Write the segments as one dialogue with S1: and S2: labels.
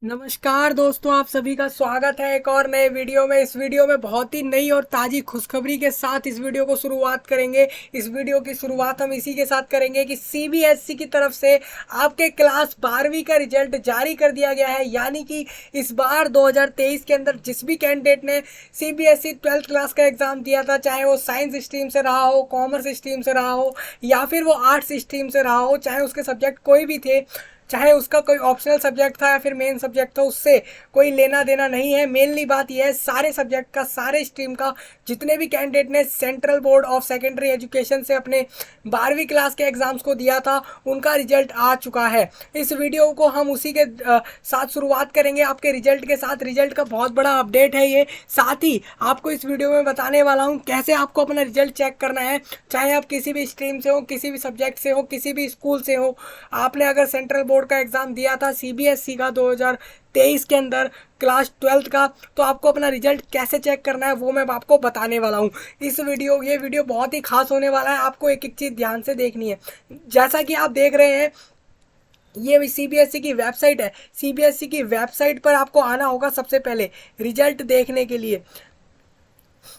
S1: नमस्कार दोस्तों, आप सभी का स्वागत है एक और नए वीडियो में। इस वीडियो में बहुत ही नई और ताज़ी खुशखबरी के साथ इस वीडियो को शुरुआत करेंगे। इस वीडियो की शुरुआत हम इसी के साथ करेंगे कि सीबीएसई की तरफ से आपके क्लास 12वीं का रिजल्ट जारी कर दिया गया है। यानी कि इस बार 2023 के अंदर जिस भी कैंडिडेट ने सीबीएसई 12th क्लास का एग्ज़ाम दिया था, चाहे वो साइंस स्ट्रीम से रहा हो, कॉमर्स स्ट्रीम से रहा हो या फिर वो आर्ट्स स्ट्रीम से रहा हो, चाहे उसके सब्जेक्ट कोई भी थे, चाहे उसका कोई ऑप्शनल सब्जेक्ट था या फिर मेन सब्जेक्ट था, उससे कोई लेना देना नहीं है। मेनली बात यह है, सारे सब्जेक्ट का, सारे स्ट्रीम का जितने भी कैंडिडेट ने central board of secondary education से अपने 12वीं क्लास के एग्जाम्स को दिया था, उनका रिजल्ट आ चुका है। इस वीडियो को हम उसी के साथ शुरुआत करेंगे, आपके रिजल्ट के साथ। रिजल्ट का बहुत बड़ा अपडेट है ये। साथ ही आपको इस वीडियो में बताने वाला हूँ कैसे आपको अपना रिजल्ट चेक करना है, चाहे आप किसी भी स्ट्रीम से हो, किसी भी सब्जेक्ट से हो, किसी भी स्कूल से हो। आपने अगर सेंट्रल बोर्ड का एग्ज़ाम दिया था सीबीएसई का 2023 के अंदर, क्लास 12th का, तो आपको अपना रिजल्ट कैसे चेक करना है वो मैं आपको बताने वाला हूँ। ये वीडियो बहुत ही खास होने वाला है। आपको एक एक चीज़ ध्यान से देखनी है। जैसा कि आप देख रहे हैं, ये सीबीएसई की वेबसाइट है। सीबीएसई की वेबसाइट पर आपको आना होगा सबसे पहले रिजल्ट देखने के लिए।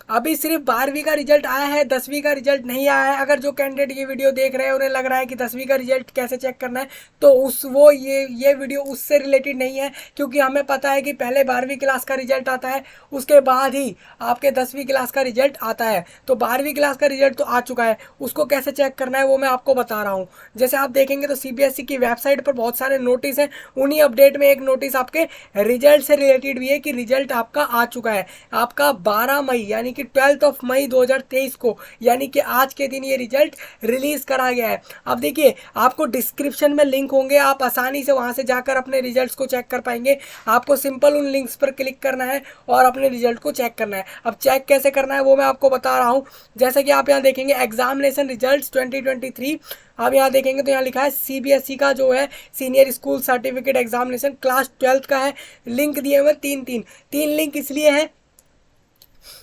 S1: अभी सिर्फ 12वीं का रिजल्ट आया है, 10वीं का रिजल्ट नहीं आया है। अगर जो कैंडिडेट ये वीडियो देख रहे हैं उन्हें लग रहा है कि 10वीं का रिजल्ट कैसे चेक करना है, तो ये वीडियो उससे रिलेटेड नहीं है। क्योंकि हमें पता है कि पहले 12वीं क्लास का रिजल्ट आता है, उसके बाद ही आपके 10वीं क्लास का रिजल्ट आता है। तो 12वीं क्लास का रिजल्ट तो आ चुका है, उसको कैसे चेक करना है वो मैं आपको बता रहा हूँ। जैसे आप देखेंगे तो सीबीएसई की वेबसाइट पर बहुत सारे नोटिस हैं। उन्हीं अपडेट में एक नोटिस आपके रिजल्ट से रिलेटेड भी है कि रिजल्ट आपका आ चुका है। आपका 12 मई यानी कि 12 मई 2023 को, यानी कि आज के दिन ये रिजल्ट रिलीज करा गया है। अब देखिए, आपको डिस्क्रिप्शन में लिंक होंगे, आप आसानी से वहां से जाकर अपने रिजल्ट्स को चेक कर पाएंगे। आपको सिंपल उन लिंक्स पर क्लिक करना है और अपने रिजल्ट को चेक करना है। अब चेक कैसे करना है वो मैं आपको बता रहा हूँ। जैसे कि आप यहाँ देखेंगे एग्जामिनेशन रिजल्ट्स 2023, आप यहाँ देखेंगे तो यहाँ लिखा है सीबीएसई का जो है senior school certificate examination class 12th का है। लिंक दिए हुए तीन लिंक इसलिए है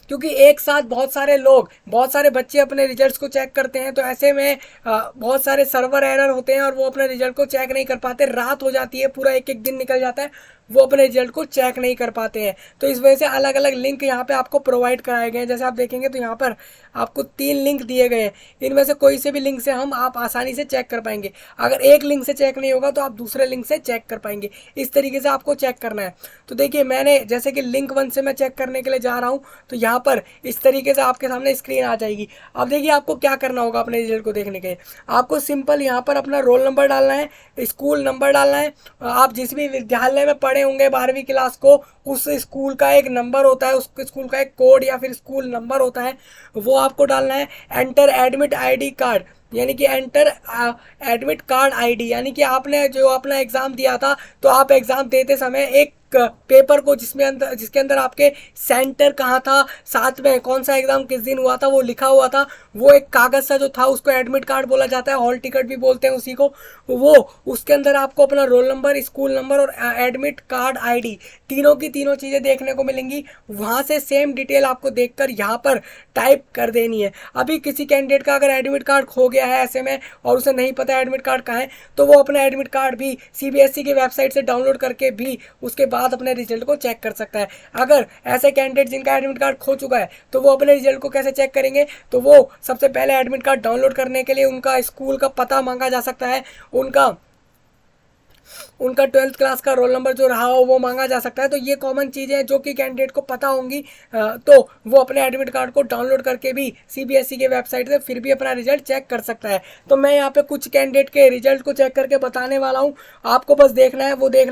S1: क्योंकि एक साथ बहुत सारे बच्चे अपने रिजल्ट्स को चेक करते हैं। तो ऐसे में बहुत सारे सर्वर एरर होते हैं और वो अपने रिजल्ट को चेक नहीं कर पाते। रात हो जाती है, पूरा एक एक दिन निकल जाता है, वो अपने रिजल्ट को चेक नहीं कर पाते हैं। तो इस वजह से अलग अलग लिंक यहाँ पे आपको प्रोवाइड कराए गए हैं। जैसे आप देखेंगे तो यहाँ पर आपको 3 लिंक दिए गए हैं। इनमें से कोई से भी लिंक से आप आसानी से चेक कर पाएंगे। अगर एक लिंक से चेक नहीं होगा तो आप दूसरे लिंक से चेक कर पाएंगे। इस तरीके से आपको चेक करना है। तो देखिए, मैंने जैसे कि लिंक 1 से मैं चेक करने के लिए जा रहा हूँ, तो यहाँ पर इस तरीके से आपके सामने स्क्रीन आ जाएगी। अब देखिए, आपको क्या करना होगा अपने रिजल्ट को देखने के लिए। आपको सिंपल यहाँ पर अपना रोल नंबर डालना है, स्कूल नंबर डालना है। आप जिस भी विद्यालय में पढ़े होंगे 12वीं क्लास को, उस स्कूल का एक नंबर होता है, उस स्कूल का एक कोड या फिर स्कूल नंबर होता है, वो आपको डालना है। एंटर एडमिट आईडी कार्ड, यानी कि एंटर एडमिट कार्ड आईडी, यानी कि आपने जो अपना एग्जाम दिया था, तो आप एग्जाम देते समय एक पेपर को जिसके अंदर आपके सेंटर कहाँ था, साथ में कौन सा एग्जाम किस दिन हुआ था वो लिखा हुआ था, वो एक कागज सा जो था उसको एडमिट कार्ड बोला जाता है, हॉल टिकट भी बोलते हैं उसी को। वो उसके अंदर आपको अपना रोल नंबर, स्कूल नंबर और एडमिट कार्ड आईडी, तीनों की तीनों चीज़ें देखने को मिलेंगी। वहाँ से सेम डिटेल आपको देखकर यहाँ पर टाइप कर देनी है। अभी किसी कैंडिडेट का अगर एडमिट कार्ड खो गया है ऐसे में और उसे नहीं पता एडमिट कार्ड कहाँ है, तो वो अपना एडमिट कार्ड भी सीबीएसई की वेबसाइट से डाउनलोड करके भी उसके बाद अपने रिजल्ट को चेक कर सकता है। अगर ऐसे कैंडिडेट जिनका एडमिट कार्ड खो चुका है, तो वो अपने रिजल्ट को कैसे चेक करेंगे, तो वो सबसे पहले एडमिट कार्ड डाउनलोड करने के लिए उनका स्कूल का पता मांगा जा सकता है, उनका उनका 12th क्लास का रोल नंबर जो रहा हो वो मांगा जा सकता है। तो ये कॉमन चीज़ें हैं जो कि कैंडिडेट को पता होंगी। तो वो अपने एडमिट कार्ड को डाउनलोड करके भी सीबीएसई के वेबसाइट से फिर भी अपना रिजल्ट चेक कर सकता है। तो मैं यहाँ पे कुछ कैंडिडेट के रिजल्ट को चेक करके बताने वाला हूँ। आपको बस देखना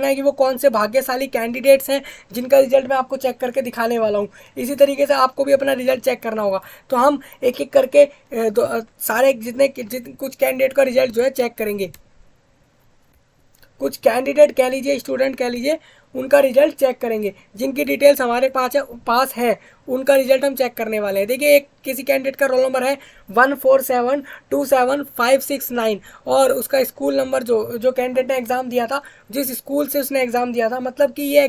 S1: है कि वो कौन से भाग्यशाली कैंडिडेट्स हैं जिनका रिजल्ट मैं आपको चेक करके दिखाने वाला हूँ। इसी तरीके से आपको भी अपना रिजल्ट चेक करना होगा। तो हम एक एक करके सारे कुछ कैंडिडेट का रिजल्ट जो है चेक करेंगे। कुछ कैंडिडेट कह लीजिए, स्टूडेंट कह लीजिए, उनका रिजल्ट चेक करेंगे। जिनकी डिटेल्स हमारे पास है उनका रिजल्ट हम चेक करने वाले हैं। देखिए, एक किसी कैंडिडेट का रोल नंबर है 14727569 और उसका स्कूल नंबर, जो कैंडिडेट ने एग्ज़ाम दिया था, जिस स्कूल से उसने एग्ज़ाम दिया था, मतलब कि ये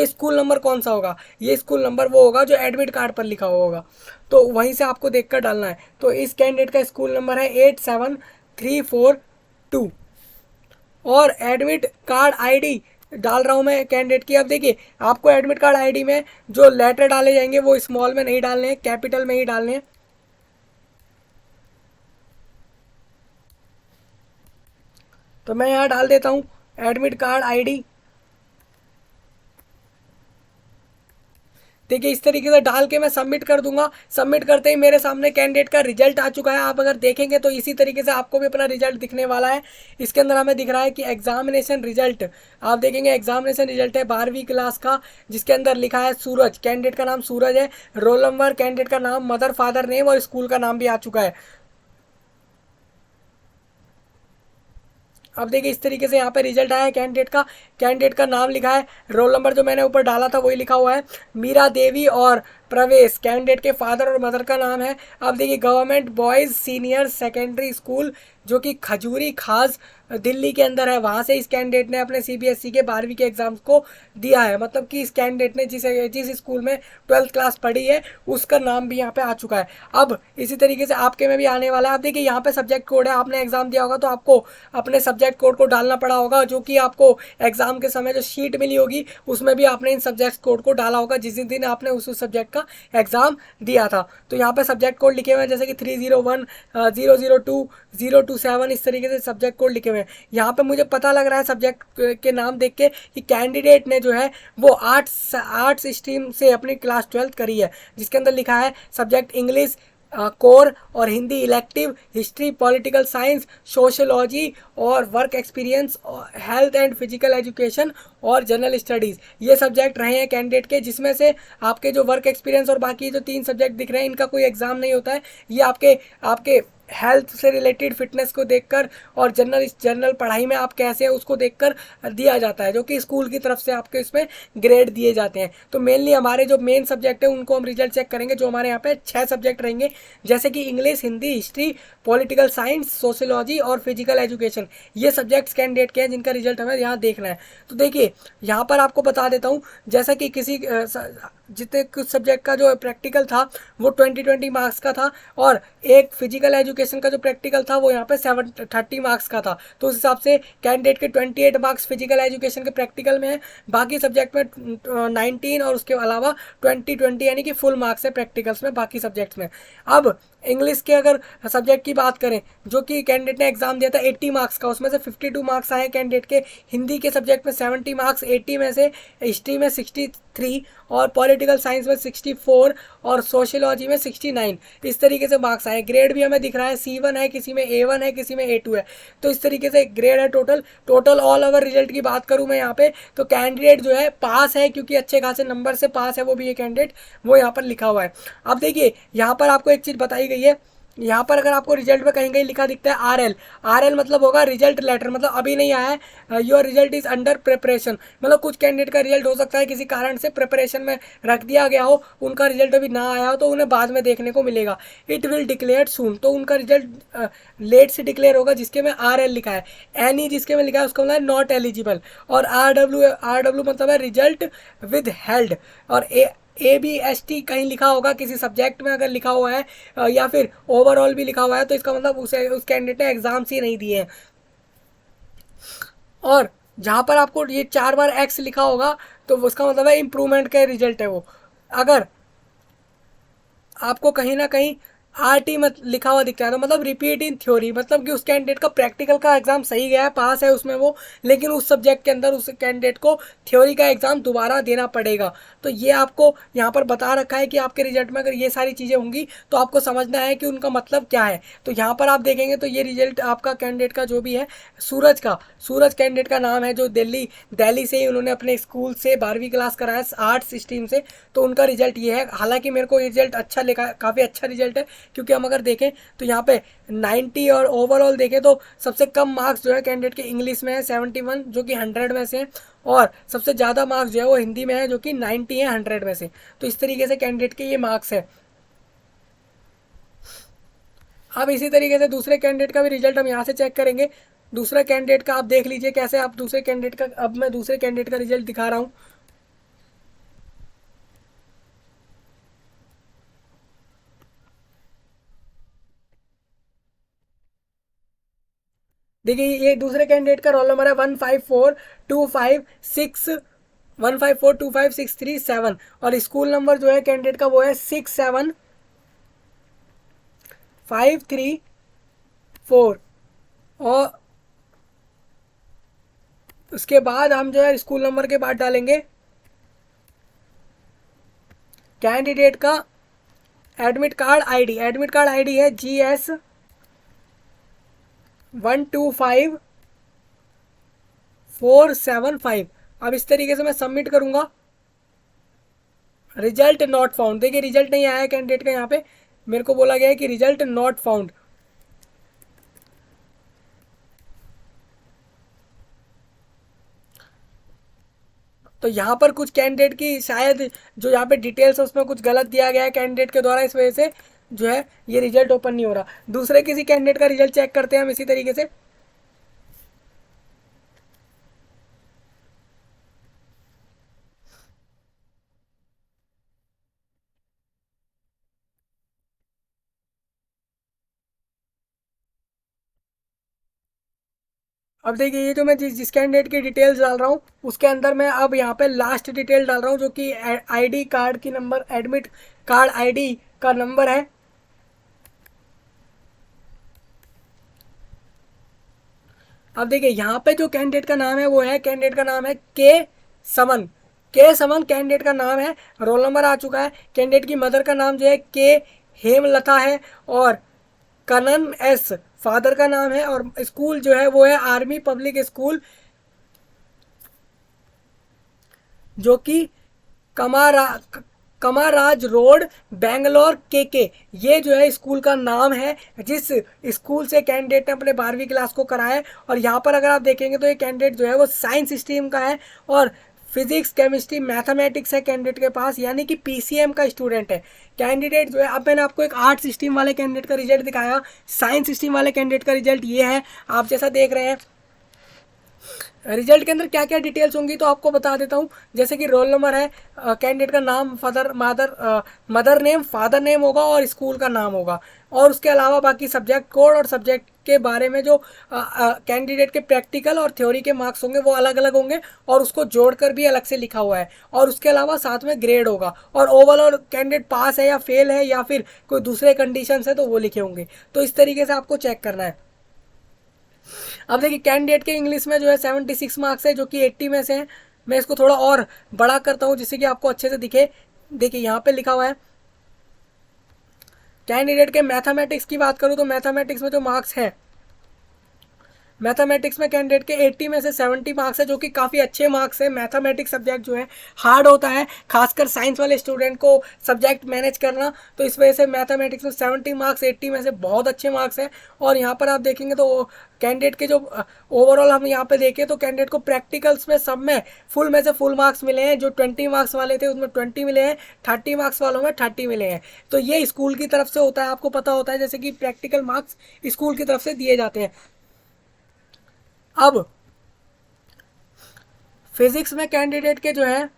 S1: स्कूल नंबर कौन सा होगा, ये स्कूल नंबर वो होगा जो एडमिट कार्ड पर लिखा हुआ होगा। तो वहीं से आपको देख कर डालना है। तो इस कैंडिडेट का स्कूल नंबर है 87342 और एडमिट कार्ड आईडी डाल रहा हूँ मैं कैंडिडेट की। अब देखिए आपको एडमिट कार्ड आईडी में जो लेटर डाले जाएंगे वो स्मॉल में नहीं डालने हैं, कैपिटल में ही डालने हैं। तो मैं यहाँ डाल देता हूँ एडमिट कार्ड आईडी। देखिए इस तरीके से डाल के मैं सबमिट कर दूंगा। सबमिट करते ही मेरे सामने कैंडिडेट का रिजल्ट आ चुका है। आप अगर देखेंगे तो इसी तरीके से आपको भी अपना रिजल्ट दिखने वाला है। इसके अंदर हमें दिख रहा है कि एग्जामिनेशन रिजल्ट, आप देखेंगे एग्जामिनेशन रिजल्ट है 12वीं क्लास का, जिसके अंदर लिखा है सूरज, कैंडिडेट का नाम सूरज है, रोल नंबर, कैंडिडेट का नाम, मदर फादर नेम और स्कूल का नाम भी आ चुका है। अब देखिए इस तरीके से यहाँ पे रिजल्ट आया है कैंडिडेट का। कैंडिडेट का नाम लिखा है, रोल नंबर जो मैंने ऊपर डाला था वही लिखा हुआ है, मीरा देवी, और प्रवेश कैंडिडेट के फादर और मदर का नाम है। अब देखिए government boys senior secondary school जो कि खजूरी खास दिल्ली के अंदर है, वहाँ से इस कैंडिडेट ने अपने सीबीएसई के 12वीं के एग्ज़ाम्स को दिया है। मतलब कि इस कैंडिडेट ने जिस जिस स्कूल में 12th क्लास पढ़ी है उसका नाम भी यहाँ पे आ चुका है। अब इसी तरीके से आपके में भी आने वाला है। आप देखिए यहाँ पे सब्जेक्ट कोड है, आपने एग्ज़ाम दिया होगा तो आपको अपने सब्जेक्ट कोड को डालना पड़ा होगा, जो कि आपको एग्ज़ाम के समय जो शीट मिली होगी उसमें भी आपने इन सब्जेक्ट कोड को डाला होगा जिस दिन आपने उस सब्जेक्ट का एग्ज़ाम दिया था। तो यहाँ पे सब्जेक्ट कोड लिखे हुए हैं जैसे कि 301, 002, 027, इस तरीके से सब्जेक्ट कोड लिखे हुए हैं। यहाँ पे मुझे पता लग रहा है सब्जेक्ट के नाम देख के कि कैंडिडेट ने जो है वो आर्ट्स स्ट्रीम से अपनी क्लास 12th करी है, जिसके अंदर लिखा है सब्जेक्ट इंग्लिश कोर और Hindi elective, history, political science, sociology और work experience, health and physical education और जनरल स्टडीज़, ये सब्जेक्ट रहे हैं कैंडिडेट के। जिसमें से आपके जो वर्क एक्सपीरियंस और बाकी जो 3 सब्जेक्ट दिख रहे हैं इनका कोई एग्ज़ाम नहीं होता है। ये आपके आपके हेल्थ से रिलेटेड फिटनेस को देखकर और जनरल पढ़ाई में आप कैसे हैं उसको देखकर दिया जाता है, जो कि स्कूल की तरफ से आपके इसमें ग्रेड दिए जाते हैं। तो मेनली हमारे जो मेन सब्जेक्ट है उनको हम रिजल्ट चेक करेंगे, जो हमारे यहाँ पे 6 सब्जेक्ट रहेंगे, जैसे कि English, Hindi, history, political science, sociology और फिजिकल एजुकेशन। ये सब्जेक्ट्स कैंडिडेट के हैं जिनका रिजल्ट हमें यहाँ देखना है। तो देखिए यहाँ पर आपको बता देता हूँ, जैसा कि जितने कुछ सब्जेक्ट का जो प्रैक्टिकल था वो 20 मार्क्स का था, और एक फिजिकल एजुकेशन का जो प्रैक्टिकल था वो यहाँ पे 30 मार्क्स का था। तो उस हिसाब से कैंडिडेट के 28 मार्क्स फिजिकल एजुकेशन के प्रैक्टिकल में है, बाकी सब्जेक्ट में 19 और उसके अलावा 20 यानी कि फुल मार्क्स है प्रैक्टिकल्स में बाकी सब्जेक्ट्स में। अब इंग्लिश के अगर सब्जेक्ट की बात करें, जो कि कैंडिडेट ने एग्जाम दिया था 80 मार्क्स का, उसमें से 52 मार्क्स आए कैंडिडेट के। हिंदी के सब्जेक्ट में 70 मार्क्स, 80 में से, हिस्ट्री में 63 और पॉलिटिकल साइंस में 64 और सोशियोलॉजी में 69, इस तरीके से मार्क्स आए। ग्रेड भी हमें दिख रहा है C1 है, किसी में A1 है, किसी में A2 है। तो इस तरीके से ग्रेड है टोटल ऑल ओवर रिजल्ट की बात करूँ मैं यहाँ पे, तो कैंडिडेट जो है पास है, क्योंकि अच्छे खासे नंबर से पास है वो भी ये कैंडिडेट, वो यहाँ पर लिखा हुआ है। अब देखिए यहाँ पर आपको एक चीज़ बताई गई है, यहाँ पर अगर आपको रिजल्ट में कहीं कहीं लिखा दिखता है RL, RL मतलब होगा रिजल्ट लेटर, मतलब अभी नहीं आया है, your result is under preparation. मतलब कुछ कैंडिडेट का रिजल्ट हो सकता है किसी कारण से प्रिपरेशन में रख दिया गया हो, उनका रिजल्ट अभी ना आया हो, तो उन्हें बाद में देखने को मिलेगा। इट विल डिक्लेयर सून, तो उनका रिजल्ट लेट से डिक्लेयर होगा, जिसके में RL लिखा है। NE जिसके में लिखा है उसका मतलब है नॉट एलिजिबल, और RW मतलब है रिजल्ट विद हेल्ड, और ABST कहीं लिखा होगा किसी सब्जेक्ट में अगर लिखा हुआ है, या फिर ओवरऑल भी लिखा हुआ है, तो इसका मतलब उस कैंडिडेट ने एग्जाम्स ही नहीं दिए हैं। और जहाँ पर आपको ये 4 बार X लिखा होगा तो उसका मतलब है इम्प्रूवमेंट का रिजल्ट है वो। अगर आपको कहीं ना कहीं RT मत लिखा हुआ दिखता है तो मतलब रिपीट इन थ्योरी, मतलब कि उस कैंडिडेट का प्रैक्टिकल का एग्जाम सही गया है, पास है उसमें वो, लेकिन उस सब्जेक्ट के अंदर उस कैंडिडेट को थ्योरी का एग्जाम दोबारा देना पड़ेगा। तो ये आपको यहाँ पर बता रखा है कि आपके रिजल्ट में अगर ये सारी चीज़ें होंगी तो आपको समझना है कि उनका मतलब क्या है। तो यहाँ पर आप देखेंगे तो ये रिजल्ट आपका कैंडिडेट का जो भी है, सूरज कैंडिडेट का नाम है, जो दिल्ली से ही उन्होंने अपने स्कूल से 12वीं क्लास करा है आर्ट्स स्ट्रीम से, तो उनका रिजल्ट ये है। हालांकि मेरे को रिजल्ट अच्छा लिखा, काफ़ी अच्छा रिजल्ट है, क्योंकि हम अगर देखें तो यहाँ पे 90, और ओवरऑल देखें तो सबसे कम मार्क्स जो है कैंडिडेट के इंग्लिश में है 71, जो कि 100 में से है, और सबसे ज़्यादा मार्क्स जो है वो हिंदी में है, जो कि 90 है 100 में से। तो इस तरीके से कैंडिडेट के ये मार्क्स है। अब इसी तरीके से दूसरे कैंडिडेट का भी रिजल्ट हम यहाँ से चेक करेंगे। दूसरा कैंडिडेट का आप देख लीजिए कैसे, आप दूसरे कैंडिडेट का, अब मैं दूसरे कैंडिडेट का रिजल्ट दिखा रहा हूँ। देखिए ये दूसरे कैंडिडेट का रोल नंबर है 1542563 और स्कूल नंबर जो है कैंडिडेट का वो है 67534। और उसके बाद हम जो है स्कूल नंबर के बाद डालेंगे कैंडिडेट का एडमिट कार्ड आईडी है GS 125475। अब इस तरीके से मैं सबमिट करूंगा। रिजल्ट नॉट फाउंड, देखिए रिजल्ट नहीं आया कैंडिडेट का, यहाँ पे मेरे को बोला गया है कि रिजल्ट नॉट फाउंड। तो यहाँ पर कुछ कैंडिडेट की शायद जो यहाँ पे डिटेल्स है उसमें कुछ गलत दिया गया है कैंडिडेट के द्वारा, इस वजह से जो है ये रिजल्ट ओपन नहीं हो रहा। दूसरे किसी कैंडिडेट का रिजल्ट चेक करते हैं हम इसी तरीके से। अब देखिए ये जो मैं जिस कैंडिडेट की डिटेल्स डाल रहा हूँ उसके अंदर मैं अब यहाँ पे लास्ट डिटेल डाल रहा हूँ, जो कि आईडी कार्ड की नंबर, एडमिट कार्ड आईडी का नंबर है। अब देखिए यहाँ पे जो कैंडिडेट का नाम है वो है, कैंडिडेट का नाम है समन के समन कैंडिडेट का नाम है। रोल नंबर आ चुका है। कैंडिडेट की मदर का नाम जो है हेमलता है और कनन एस फादर का नाम है। और स्कूल जो है वो है आर्मी पब्लिक स्कूल, जो कि कमारा कमाराज रोड बेंगलोर के ये जो है स्कूल का नाम है, जिस स्कूल से कैंडिडेट ने अपने 12वीं क्लास को कराया है। और यहाँ पर अगर आप देखेंगे तो ये कैंडिडेट जो है वो साइंस स्ट्रीम का है और फिजिक्स केमिस्ट्री मैथमेटिक्स है कैंडिडेट के पास, यानी कि पीसीएम का स्टूडेंट है कैंडिडेट जो है। अब मैंने आपको एक आर्ट्स स्ट्रीम वाले कैंडिडेट का रिजल्ट दिखाया, साइंस स्ट्रीम वाले कैंडिडेट का रिजल्ट ये है, आप जैसा देख रहे हैं। रिजल्ट के अंदर क्या क्या डिटेल्स होंगी तो आपको बता देता हूँ। जैसे कि रोल नंबर है, कैंडिडेट का नाम, मदर नेम, फादर नेम होगा और स्कूल का नाम होगा। और उसके अलावा बाकी सब्जेक्ट कोड और सब्जेक्ट के बारे में जो कैंडिडेट के प्रैक्टिकल और थ्योरी के मार्क्स होंगे वो अलग अलग होंगे और उसको जोड़कर भी अलग से लिखा हुआ है। और उसके अलावा साथ में ग्रेड होगा और ओवरऑल कैंडिडेट पास है या फेल है या फिर कोई दूसरे कंडीशन है तो वो लिखे होंगे। तो इस तरीके से आपको चेक करना है। अब देखिए कैंडिडेट के इंग्लिश में जो है 76 मार्क्स है, जो कि 80 में से है। मैं इसको थोड़ा और बड़ा करता हूँ जिससे कि आपको अच्छे से दिखे। देखिए यहाँ पे लिखा हुआ है। कैंडिडेट के मैथमेटिक्स की बात करूँ तो मैथमेटिक्स में जो मार्क्स है, मैथमेटिक्स में कैंडिडेट के 80 में से 70 मार्क्स है, जो कि काफ़ी अच्छे मार्क्स है। मैथमेटिक्स सब्जेक्ट जो है हार्ड होता है, खासकर साइंस वाले स्टूडेंट को सब्जेक्ट मैनेज करना, तो इस वजह से मैथमेटिक्स में 70 मार्क्स 80 में से बहुत अच्छे मार्क्स हैं। और यहाँ पर आप देखेंगे तो कैंडिडेट के जो ओवरऑल हम यहाँ पे देखें तो कैंडिडेट को प्रैक्टिकल्स में सब में से फुल मार्क्स मिले हैं। जो 20 मार्क्स वाले थे उसमें 20 मिले हैं, 30 मार्क्स वालों में 30 मिले हैं। तो ये स्कूल की तरफ से होता है, आपको पता होता है जैसे कि प्रैक्टिकल मार्क्स स्कूल की तरफ से दिए जाते हैं। अब फिजिक्स में कैंडिडेट के जो है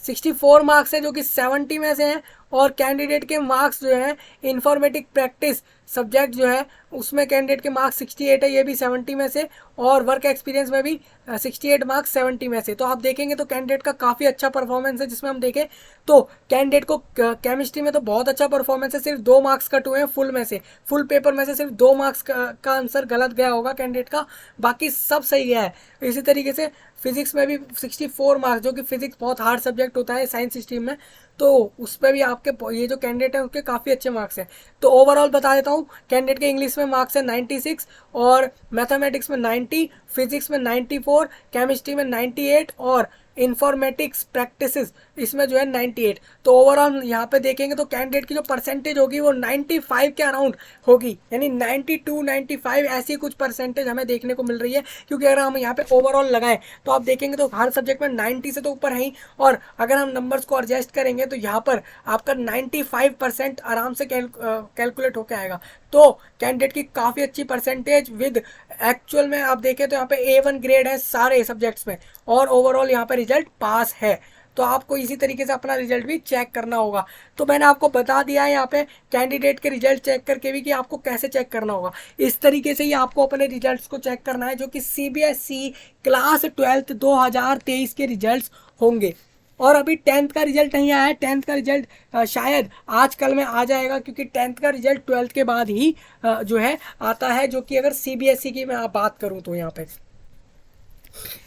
S1: 64 मार्क्स है, जो कि 70 में से हैं। और कैंडिडेट के मार्क्स जो है इंफॉर्मेटिक प्रैक्टिस सब्जेक्ट जो है उसमें कैंडिडेट के मार्क्स 68 है, ये भी 70 में से। और वर्क एक्सपीरियंस में भी 68 मार्क्स 70 में से। तो आप देखेंगे तो कैंडिडेट का काफ़ी अच्छा परफॉर्मेंस है। जिसमें हम देखें तो कैंडिडेट को केमिस्ट्री में तो बहुत अच्छा परफॉर्मेंस है, सिर्फ 2 मार्क्स कट हुए हैं फुल में से। फुल पेपर में से सिर्फ 2 मार्क्स का आंसर गलत गया होगा कैंडिडेट का, बाकी सब सही गया है। इसी तरीके से फिजिक्स में भी 64 मार्क्स, जो कि फिजिक्स बहुत हार्ड सब्जेक्ट होता है साइंस स्ट्रीम में, तो उस पर भी आपके ये जो कैंडिडेट है उसके काफ़ी अच्छे मार्क्स हैं। तो ओवरऑल बता देता हूँ, कैंडिडेट के इंग्लिश में मार्क्स है 96 और मैथमेटिक्स में 90, फिजिक्स में 94, केमिस्ट्री में 98 और इन्फॉर्मेटिक्स प्रैक्टिसेस इसमें जो है 98। तो ओवरऑल यहाँ पे देखेंगे तो कैंडिडेट की जो परसेंटेज होगी वो 95 के अराउंड होगी, यानी 92 95 ऐसी कुछ परसेंटेज हमें देखने को मिल रही है। क्योंकि अगर हम यहाँ पे ओवरऑल लगाएं तो आप देखेंगे तो हर सब्जेक्ट में 90 से तो ऊपर है ही, और अगर हम नंबर्स को एडजस्ट करेंगे तो यहाँ पर आपका 95% आराम से कैलकुलेट होकर आएगा। तो कैंडिडेट की काफ़ी अच्छी परसेंटेज विद एक्चुअल में आप देखें तो यहाँ पे A1 ग्रेड है सारे सब्जेक्ट्स में, और ओवरऑल यहाँ पे रिजल्ट पास है। तो आपको इसी तरीके से अपना रिजल्ट भी चेक करना होगा। तो मैंने आपको बता दिया है यहाँ पे कैंडिडेट के रिजल्ट चेक करके भी कि आपको कैसे चेक करना होगा। इस तरीके से ही आपको अपने रिजल्ट्स को चेक करना है, जो कि CBSE क्लास 12th 2023 के रिजल्ट्स होंगे। और अभी 10th का रिजल्ट नहीं आया है। 10th का रिजल्ट शायद आज कल में आ जाएगा, क्योंकि 10th का रिजल्ट 12th के बाद ही जो है आता है, जो कि अगर CBSE की मैं बात करूं तो यहाँ पे।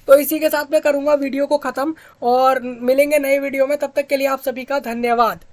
S1: तो इसी के साथ मैं करूंगा वीडियो को ख़त्म और मिलेंगे नए वीडियो में। तब तक के लिए आप सभी का धन्यवाद।